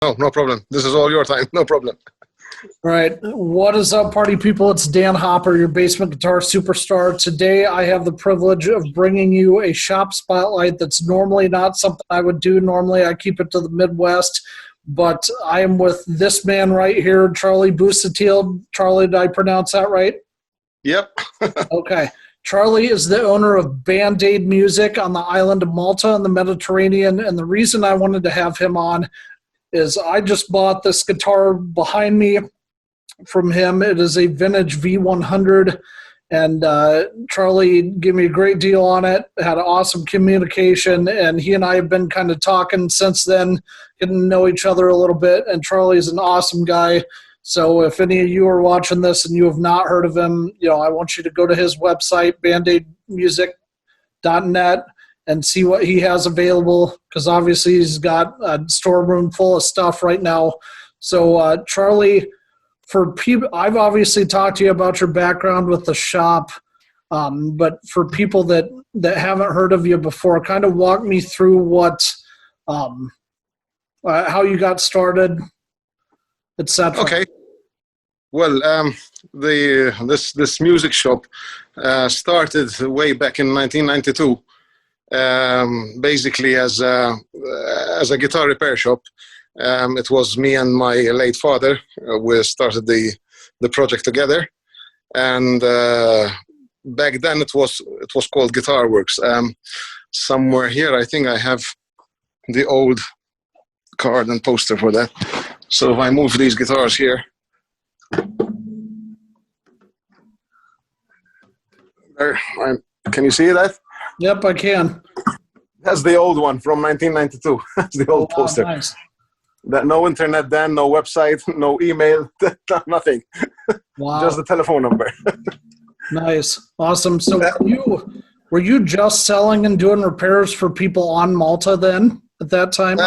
No, no problem. This is all your time. No problem. All right. What is up, party people? It's Dan Hopper, your basement guitar superstar. Today, I have the privilege of bringing you a shop spotlight that's normally not something I would do. Normally, I keep it to the Midwest, but I am with this man right here, Charlie Busuttil. Charlie, did I pronounce that right? Yep. Okay. Charlie is the owner of Band-Aid Music on the island of Malta in the Mediterranean, and the reason I wanted to have him on is I just bought this guitar behind me from him. It is a vintage V100, and Charlie gave me a great deal on it, had an awesome communication, and he and I have been kind of talking since then, getting to know each other a little bit, and Charlie is an awesome guy. So if any of you are watching this and you have not heard of him, I want you to go to his website, bandaidmusic.net, and see what he has available, because obviously he's got a storeroom full of stuff right now. So Charlie, for people, I've obviously talked to you about your background with the shop, but for people that haven't heard of you before, kind of walk me through what, how you got started, etc. Okay. Well, this music shop started way back in 1992. Basically as a guitar repair shop. It was me and my late father. We started the project together, and back then it was called Guitar Works. Somewhere here, I think I have the old card and poster for that. So if I move these guitars here, there, can you see that? Yep, I can. That's the old one from 1992. That's the old poster. Nice. No internet then, no website, no email, nothing. Wow. Just the telephone number. Nice. Awesome. So were you just selling and doing repairs for people on Malta then at that time?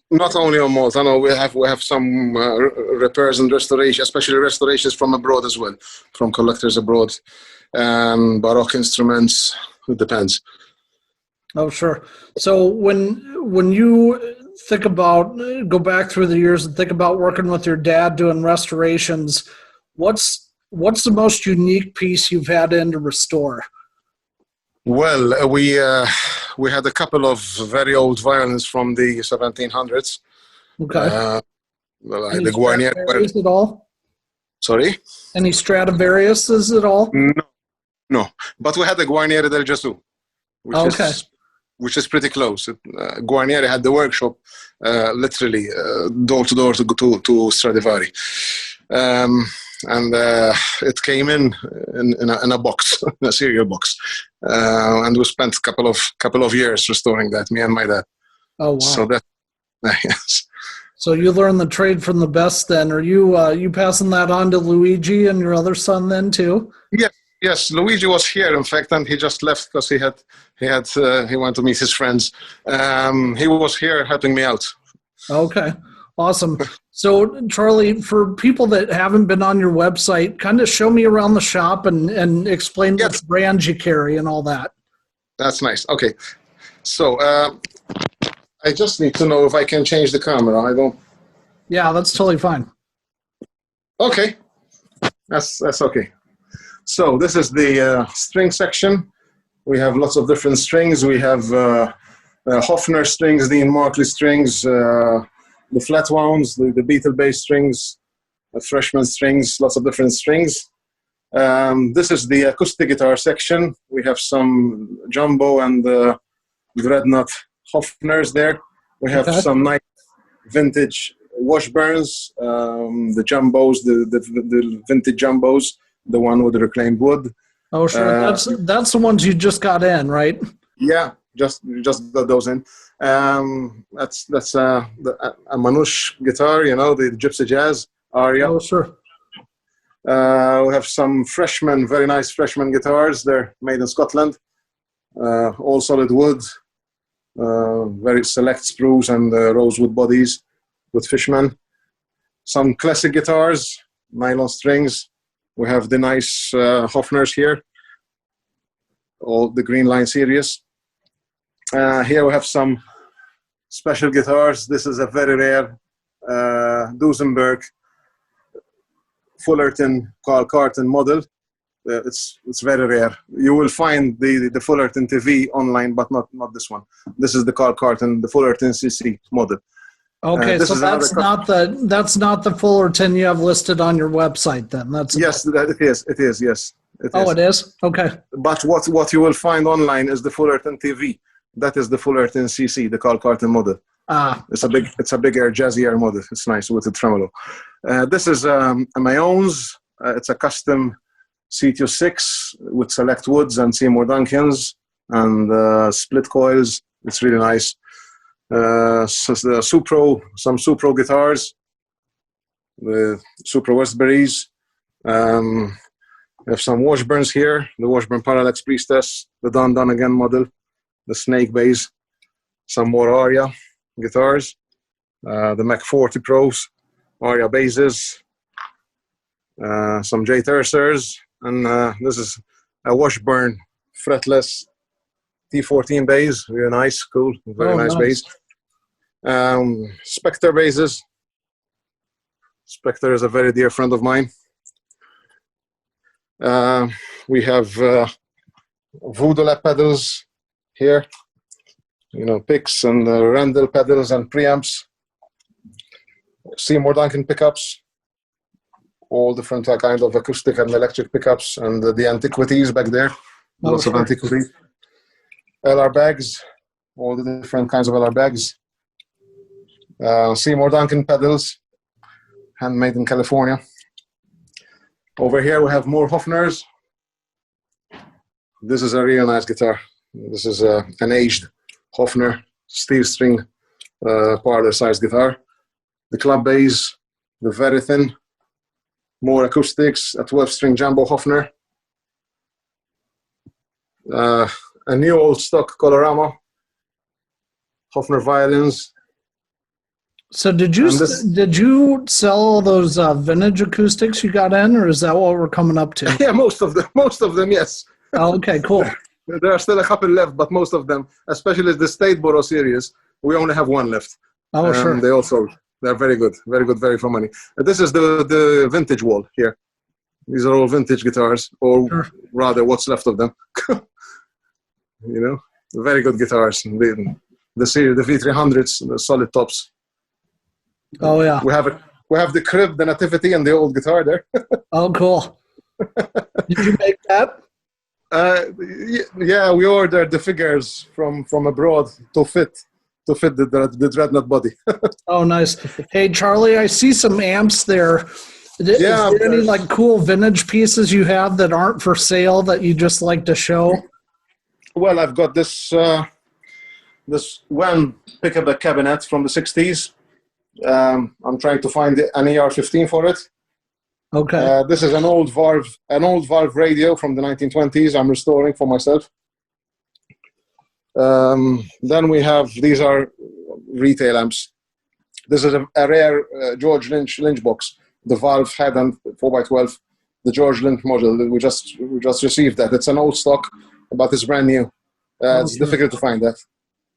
Not only on Malta. No, we have some repairs and restoration, especially restorations from abroad as well, from collectors abroad, Baroque instruments. It depends. Oh, sure. So when you think about, go back through the years and think about working with your dad doing restorations, what's the most unique piece you've had in to restore? Well, we had a couple of very old violins from the 1700s. Okay. Any the Guarnieri at all? Sorry? Any Stradivariuses at all? No. But we had the Guarnieri del Gesù, which is pretty close. Guarnieri had the workshop literally door to door to Stradivari. And it came in a box, a cereal box, and we spent a couple of years restoring that, me and my dad. Oh wow! So that, yes. So you learned the trade from the best. Then, are you passing that on to Luigi and your other son then too? Yes. Luigi was here, in fact, and he just left because he went to meet his friends. He was here helping me out. Okay. Awesome. So, Charlie, for people that haven't been on your website, kind of show me around the shop and explain what brands you carry and all that. That's nice. Okay. So, I just need to know if I can change the camera. I don't... Yeah, that's totally fine. Okay. That's okay. So, this is the string section. We have lots of different strings. We have Hofner strings, Dean Markley strings, the flat wounds, the beetle bass strings, freshman strings, lots of different strings. This is the acoustic guitar section. We have some jumbo and dreadnought Hofners there. We have some nice vintage Washburns, the jumbos, the vintage jumbos, the one with the reclaimed wood. Oh, sure. That's the ones you just got in, right? Yeah. Just got those in. That's a Manouche guitar, the Gypsy Jazz aria. Oh, sure. We have some very nice freshman guitars. They're made in Scotland. All solid wood, very select sprues and rosewood bodies with Fishman. Some classic guitars, nylon strings. We have the nice Hofners here, all the Green Line series. Here we have some special guitars. This is a very rare Duesenberg, Fullerton, Carl Carton model. It's very rare. You will find the Fullerton TV online, but not this one. This is the Carl Carton, the Fullerton CC model. Okay, so that's not the Fullerton you have listed on your website then. Yes, it is. Yes. It is? Okay. But what you will find online is the Fullerton TV. That is the Fullerton CC, the Carl Carton model. It's a bigger, jazzier model. It's nice with the tremolo. This is my own's. It's a custom CTO6 with select woods and Seymour Duncans and split coils. It's really nice. So the some Supro guitars, the Supro Westburys. We have some Washburns here, the Washburn Parallax Priestess, the Don Donegan model, the Snake Bass, some more Aria guitars, the Mac 40 Pros, Aria basses, some J Tersers, and this is a Washburn fretless T14 bass, really nice, cool, very nice bass. Spectre basses. Spectre is a very dear friend of mine. We have Voodoo lap pedals here, picks and Randall pedals and preamps. Seymour Duncan pickups, all different kind of acoustic and electric pickups, and the antiquities back there, lots of antiquities. LR bags, all the different kinds of LR bags. Seymour Duncan pedals, handmade in California. Over here we have more Hofners. This is a real nice guitar. This is an aged Hofner steel string parlor size guitar. The club bass, the very thin, more acoustics, a 12-string Jumbo Hofner. A new old stock Colorama Hofner violins. So did you sell all those vintage acoustics you got in, or is that what we're coming up to? Yeah, most of them, yes. Oh, okay, cool. There are still a couple left, but most of them, especially the Stateboro series, we only have one left. Oh, sure. They're very good, very for money. This is the vintage wall here. These are all vintage guitars, or rather, what's left of them. Very good guitars. The series, the V300s, the solid tops. Oh yeah. We have the crib, the nativity, and the old guitar there. Oh, cool. Did you make that? Yeah, we ordered the figures from abroad to fit the dreadnought body. Oh, nice. Hey, Charlie, I see some amps there. Is there any cool vintage pieces you have that aren't for sale that you just like to show? Well, I've got this one pickup cabinet from the 60s. I'm trying to find an ER15 for it. Okay. This is an old valve radio from the 1920s. I'm restoring for myself. Then we have, these are retail amps. This is a rare George Lynch box, the valve head and 4x12, the George Lynch model. We just received that. It's an old stock, but it's brand new. It's difficult to find that.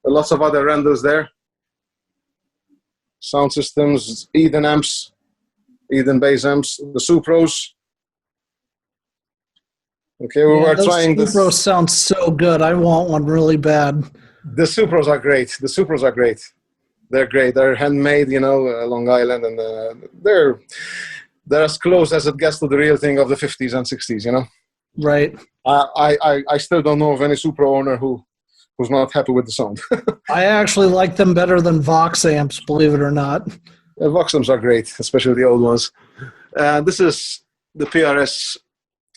Lots of other renders there. Sound systems, Eden amps, Eden bass amps, the Supros. Okay, we were trying this. The Supros sounds so good. I want one really bad. The Supros are great. They're great. They're handmade, Long Island, and they're as close as it gets to the real thing of the 50s and 60s, Right. I still don't know of any Supro owner who's not happy with the sound. I actually like them better than Vox amps, believe it or not. Vox amps are great, especially the old ones. This is the PRS,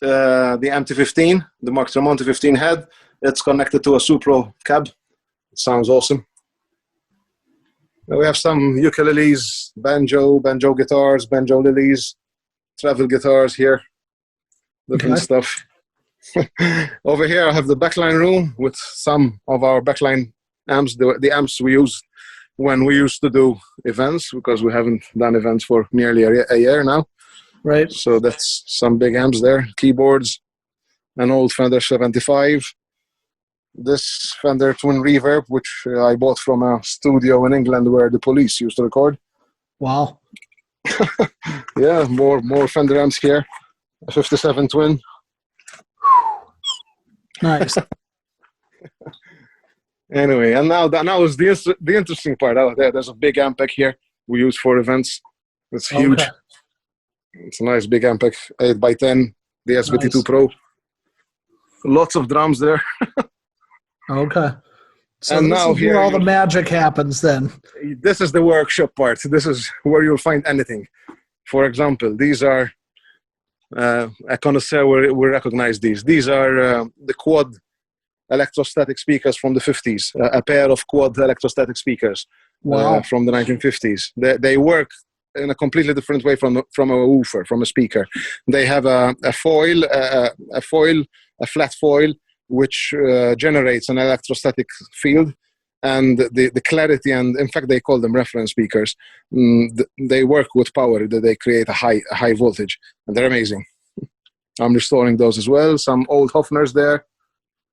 the MT15, the Mark Tremonti 15 head. It's connected to a Supro cab. It sounds awesome. We have some ukuleles, banjo guitars, banjo lilies, travel guitars here, different stuff. Over here I have the backline room with some of our backline amps, the amps we use when we used to do events, because we haven't done events for nearly a year now. Right. So that's some big amps there, keyboards, an old Fender 75. This Fender Twin Reverb, which I bought from a studio in England where the Police used to record. Wow. Yeah, more Fender amps here. A 57 twin. Nice. Anyway, and now is the interesting part out there. There's a big amp pack here we use for events. It's huge. Okay. It's a nice big amp pack, 8x10, the SVT2 Nice. Pro. Lots of drums there. Okay. So And this now is here where all the magic happens then. This is the workshop part. This is where you'll find anything. For example, these are a connoisseur will recognize these. These are the quad electrostatic speakers from the 50s, a pair of quad electrostatic speakers Wow. from the 1950s. They work in a completely different way from a woofer, from a speaker. They have a flat foil, which generates an electrostatic field, and the clarity, and in fact they call them reference speakers. They work with power, that they create a high voltage, and they're amazing. I'm restoring those as well. Some old Hofners there,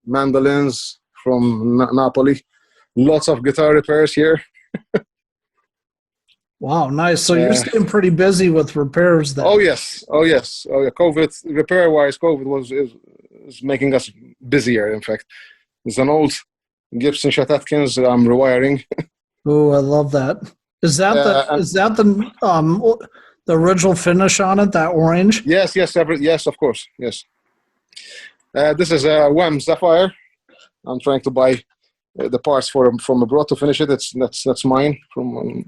mandolins from Napoli, lots of guitar repairs here. Wow, nice. So you're staying pretty busy with repairs then. Oh yes. COVID, repair-wise, COVID is making us busier. In fact, it's an old Gibson Chet Atkins I'm rewiring. Oh, I love that. Is that the original finish on it? That orange? Yes, of course, yes. This is a WEM Sapphire. I'm trying to buy the parts from abroad to finish it. That's mine. From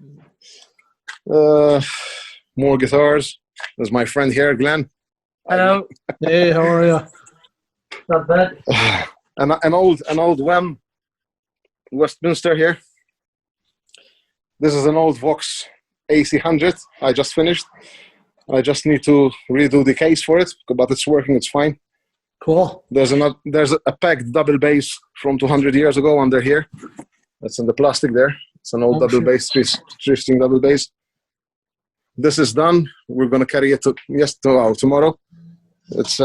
more guitars. There's my friend here, Glenn. Hello. Hey, how are you? Not bad. An old WEM Westminster here. This is an old Vox AC100 I just finished. I just need to redo the case for it, but it's working, it's fine. Cool. There's a packed double bass from 200 years ago under here. That's in the plastic there. It's an old double bass, three-string double bass. This is done. We're going to carry it tomorrow. It's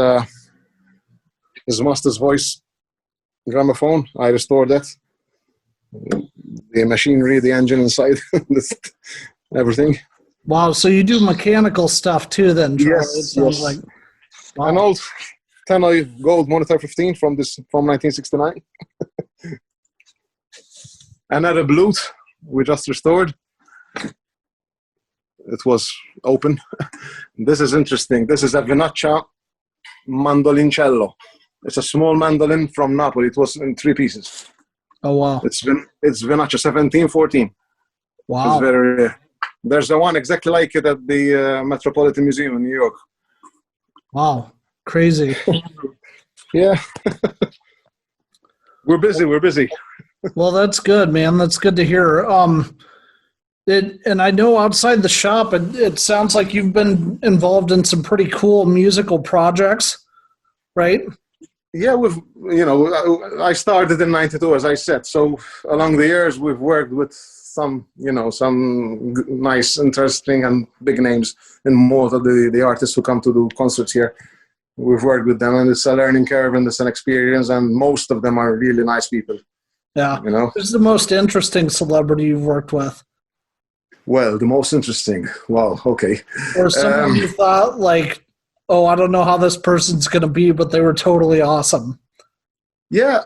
his master's voice gramophone. I restored that. The machinery, the engine inside, everything. Wow, so you do mechanical stuff too then, Charlie? Yes, it sounds yes. like. Wow. An old Tannoy Gold Monitor 15 from 1969. Another Bluth we just restored. It was open. This is interesting. This is a Vinaccia Mandolincello. It's a small mandolin from Napoli. It was in 3 pieces. Oh, wow. It's Vinaccia 1714. Wow. It's very rare. There's the one exactly like it at the Metropolitan Museum in New York. Wow. Crazy. Yeah. We're busy. Well, that's good, man. That's good to hear. And I know outside the shop, it sounds like you've been involved in some pretty cool musical projects, right? Yeah, I started in '92, as I said. So along the years, we've worked with some nice, interesting, and big names in Malta. The artists who come to do concerts here, we've worked with them, and it's a learning curve and it's an experience. And most of them are really nice people. Yeah. Who's the most interesting celebrity you've worked with? Well, the most interesting. Wow. Okay. Or someone you thought like, oh, I don't know how this person's going to be, but they were totally awesome. Yeah,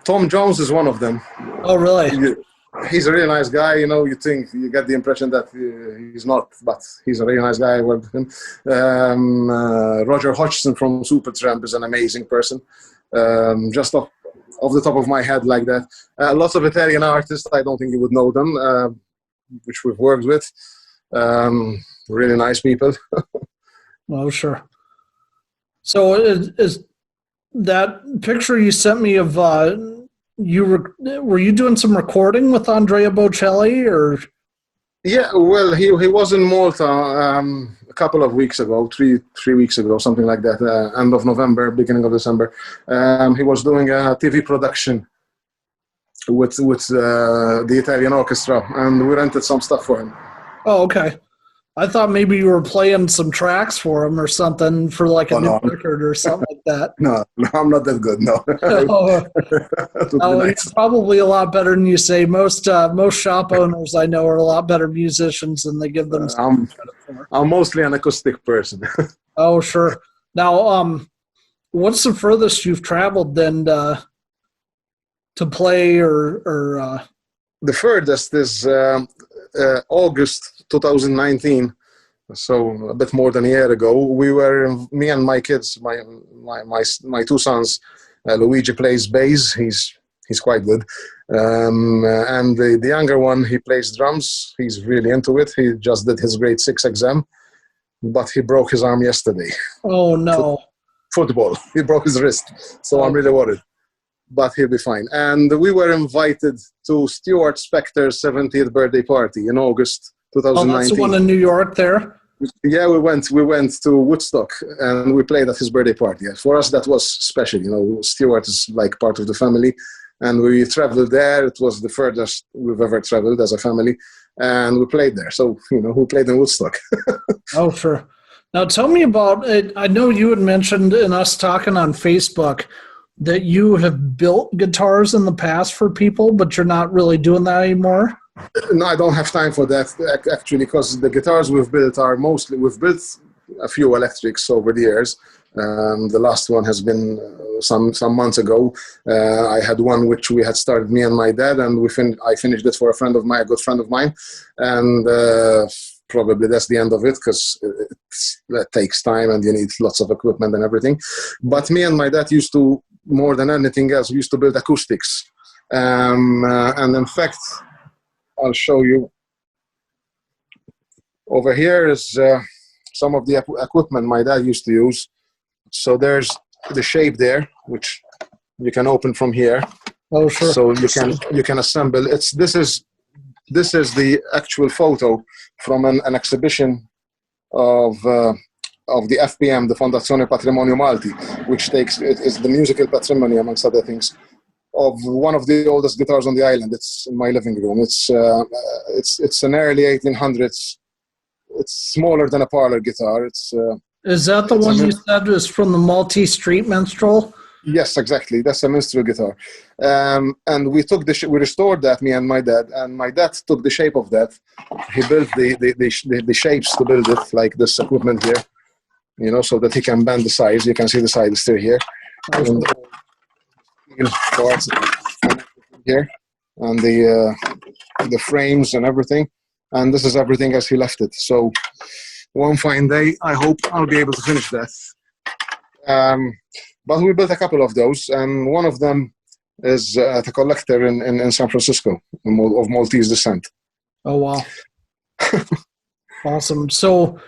Tom Jones is one of them. Oh, really? He's a really nice guy. You get the impression that he's not, but he's a really nice guy. I worked with him. Roger Hodgson from Supertramp is an amazing person. Just off the top of my head like that. Lots of Italian artists. I don't think you would know them, which we've worked with. Really nice people. Oh, sure. So is that picture you sent me of were you doing some recording with Andrea Bocelli or? Yeah, well, he was in Malta a couple of weeks ago, three weeks ago, something like that. End of November, beginning of December. He was doing a TV production with the Italian orchestra, and we rented some stuff for him. Oh, okay. I thought maybe you were playing some tracks for him or something for like a new record or something like that. No, I'm not that good. No. You're probably a lot better than you say. Most shop owners I know are a lot better musicians than they give them credit for. I'm mostly an acoustic person. Oh, sure. Now, what's the furthest you've traveled then to play or The furthest is August 2019, so a bit more than a year ago. We were, me and my kids, my two sons. Luigi plays bass. He's quite good, and the younger one, he plays drums. He's really into it. He just did his grade 6 exam, but he broke his arm yesterday. Oh no! Football. He broke his wrist, so I'm really worried. But he'll be fine. And we were invited to Stuart Spector's 70th birthday party in August 2019. Oh, that's the one in New York there? Yeah, we went to Woodstock and we played at his birthday party. For us, that was special. You know, Stuart is like part of the family. And we traveled there. It was the furthest we've ever traveled as a family. And we played there. So, you know, who played in Woodstock? Oh, sure. Now tell me about it. I know you had mentioned in us talking on Facebook that you have built guitars in the past for people, but you're not really doing that anymore? No, I don't have time for that, actually, because the guitars we've built are mostly, we've built a few electrics over the years. The last one has been some months ago. I had one which we had started, me and my dad, and I finished it for a friend of mine, a good friend of mine, and probably that's the end of it, because it takes time and you need lots of equipment and everything. But me and my dad used to, more than anything else, we used to build acoustics. And in fact, I'll show you. Over here is some of the equipment my dad used to use. So there's the shape there, which you can open from here. Oh, sure. So you can assemble. This is the actual photo from an exhibition of the FPM, the Fondazione Patrimonio Malti, which is the musical patrimony, amongst other things, of one of the oldest guitars on the island. It's in my living room. It's an early 1800s. It's smaller than a parlor guitar. Is that the one you said was from the Maltese Street Minstrel? Yes, exactly. That's a minstrel guitar. And we restored that, me and my dad. And my dad took the shape of that. He built the shapes to build it, like this equipment here, you know, so that he can bend the sides. You can see the side is still here. And parts here, and the frames and everything. And this is everything as he left it. So one fine day, I hope I'll be able to finish that. But we built a couple of those, and one of them is at a collector in San Francisco of Maltese descent. Oh, wow. Awesome. So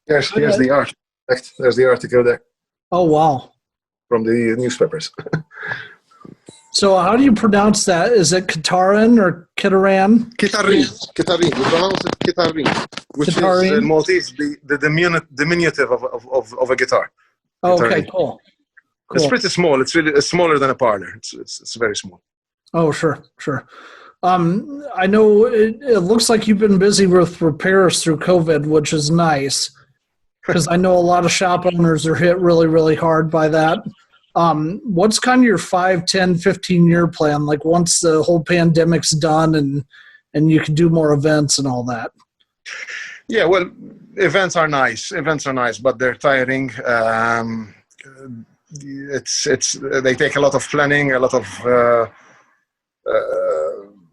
here's the article. There's the article there. Oh, wow. From the newspapers. So how do you pronounce that? Is it Kitarin or Kitaran? Kitarin. We pronounce it Kitarin, which is in Maltese the diminutive of a guitar. Oh, okay, cool. It's pretty small. It's smaller than a parlor. It's very small. Oh, sure. I know it looks like you've been busy with repairs through COVID, which is nice, because I know a lot of shop owners are hit really, really hard by that. What's kind of your 5, 10, 15-year plan, like once the whole pandemic's done and you can do more events and all that? Yeah, well, events are nice, but they're tiring. They take a lot of planning, a lot of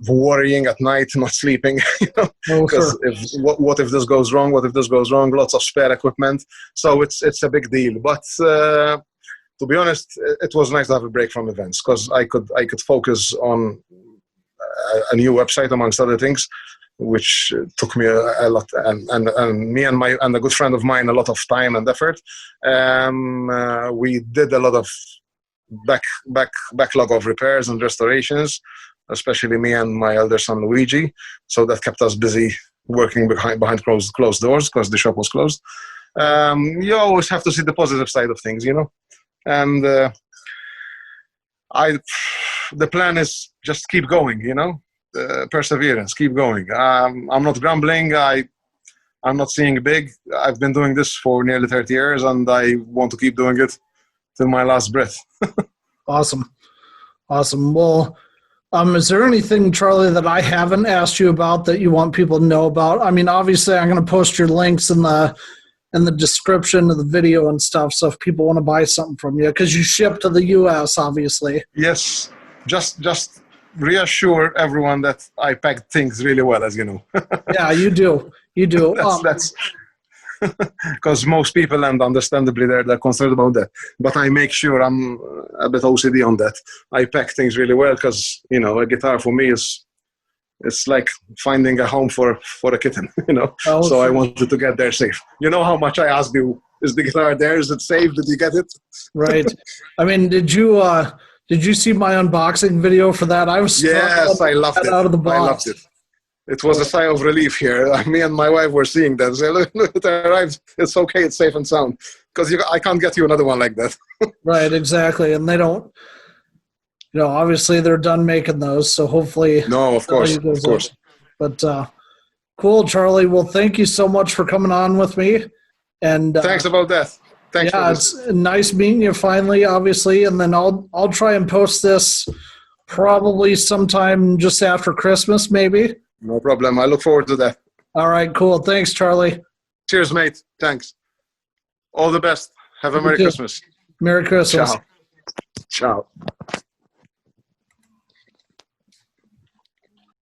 worrying at night, not sleeping, you know, because what if this goes wrong? Lots of spare equipment, so it's a big deal. But to be honest, it was nice to have a break from events, because I could focus on a new website, amongst other things, which took me a lot, and me and a good friend of mine a lot of time and effort. We did a lot of backlog of repairs and restorations, especially me and my elder son Luigi. So that kept us busy working behind closed doors, because the shop was closed. You always have to see the positive side of things, you know. And the plan is just keep going, you know. Perseverance, keep going. I'm not grumbling. I'm not seeing big. I've been doing this for nearly 30 years, and I want to keep doing it till my last breath. Awesome. Well, is there anything, Charlie, that I haven't asked you about that you want people to know about? I mean, obviously, I'm going to post your links in the description of the video and stuff, so if people want to buy something from you, because you ship to the U.S., obviously. Yes, just reassure everyone that I packed things really well, as you know. Yeah, you do. That's because most people, and understandably, they're concerned about that. But I make sure I'm a bit OCD on that. I pack things really well because, you know, a guitar for me it's like finding a home for a kitten, you know. Oh, so I sure. wanted to get there safe. You know how much I asked you, is the guitar there? Is it safe? Did you get it? Right. I mean, did you see my unboxing video for that? I was Yes, I loved it. out of the box. I loved it. It was a sigh of relief here. Me and my wife were seeing that. Say, look, it arrived. It's okay. It's safe and sound. Because I can't get you another one like that. Right, exactly. And they don't, you know, obviously they're done making those. So hopefully. No, of course. Of course. But cool, Charlie. Well, thank you so much for coming on with me. And thanks about that. Thanks for this. It's nice meeting you finally, obviously. And then I'll try and post this probably sometime just after Christmas, maybe. No problem. I look forward to that. All right, cool. Thanks, Charlie. Cheers, mate. Thanks. All the best. Have a Merry Christmas. Merry Christmas. Ciao. Ciao.